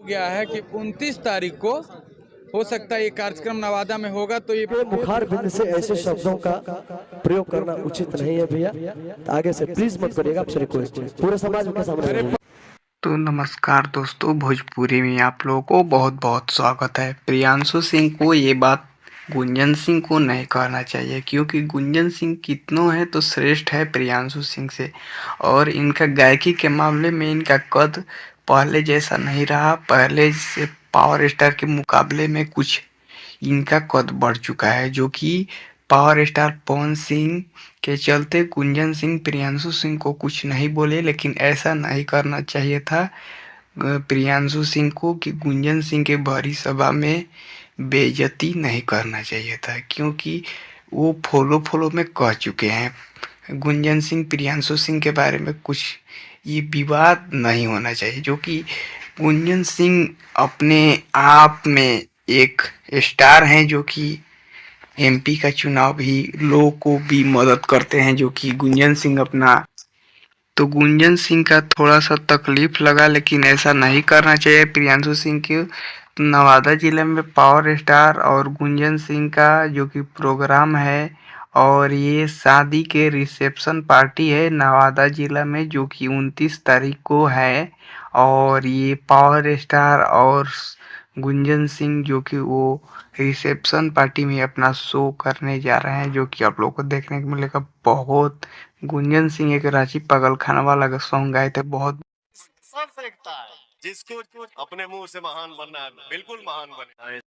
गया है कि 29 तारीख को हो सकता है ये कार्यक्रम नवादा में होगा। तो ये मुखार बिंद से ऐसे शब्दों का प्रयोग करना उचित नहीं है भैया, तो आगे से प्लीज मत करिएगा, आपसे रिक्वेस्ट है, पूरे समाज के सामने। तो नमस्कार दोस्तों, भोजपुरी में आप लोगों को बहुत बहुत स्वागत है। प्रियांशु सिंह को ये बात गुंजन सिंह को नहीं कहना चाहिए, क्योंकि गुंजन सिंह कितनों है तो श्रेष्ठ है प्रियांशु सिंह से। और इनका गायकी के मामले में इनका कद पहले जैसा नहीं रहा। पहले से पावर स्टार के मुकाबले में कुछ इनका कद बढ़ चुका है, जो कि पावर स्टार पवन सिंह के चलते गुंजन सिंह प्रियांशु सिंह को कुछ नहीं बोले। लेकिन ऐसा नहीं करना चाहिए था प्रियांशु सिंह को कि गुंजन सिंह के भरी सभा में बेइज्जती नहीं करना चाहिए था, क्योंकि वो फॉलो में कह चुके हैं गुंजन सिंह प्रियांशु सिंह के बारे में कुछ ये विवाद नहीं होना चाहिए। जो कि गुंजन सिंह अपने आप में एक स्टार हैं, जो कि एमपी का चुनाव भी लोगों को भी मदद करते हैं, जो कि गुंजन सिंह अपना। तो गुंजन सिंह का थोड़ा सा तकलीफ लगा, लेकिन ऐसा नहीं करना चाहिए प्रियांशु सिंह के। नवादा जिले में पावर स्टार और गुंजन सिंह का जो कि प्रोग्राम है, और ये शादी के रिसेप्शन पार्टी है नवादा जिला में, जो कि 29 तारीख को है। और ये पावर स्टार और गुंजन सिंह जो कि वो रिसेप्शन पार्टी में अपना शो करने जा रहे हैं, जो कि आप लोगों को देखने को मिलेगा। बहुत गुंजन सिंह एक रांची पागल खाना वाला का सॉन्ग गाए थे, बहुत सब फेंकता है। जिसको अपने मुंह से महान बनना है, बिल्कुल महान बने।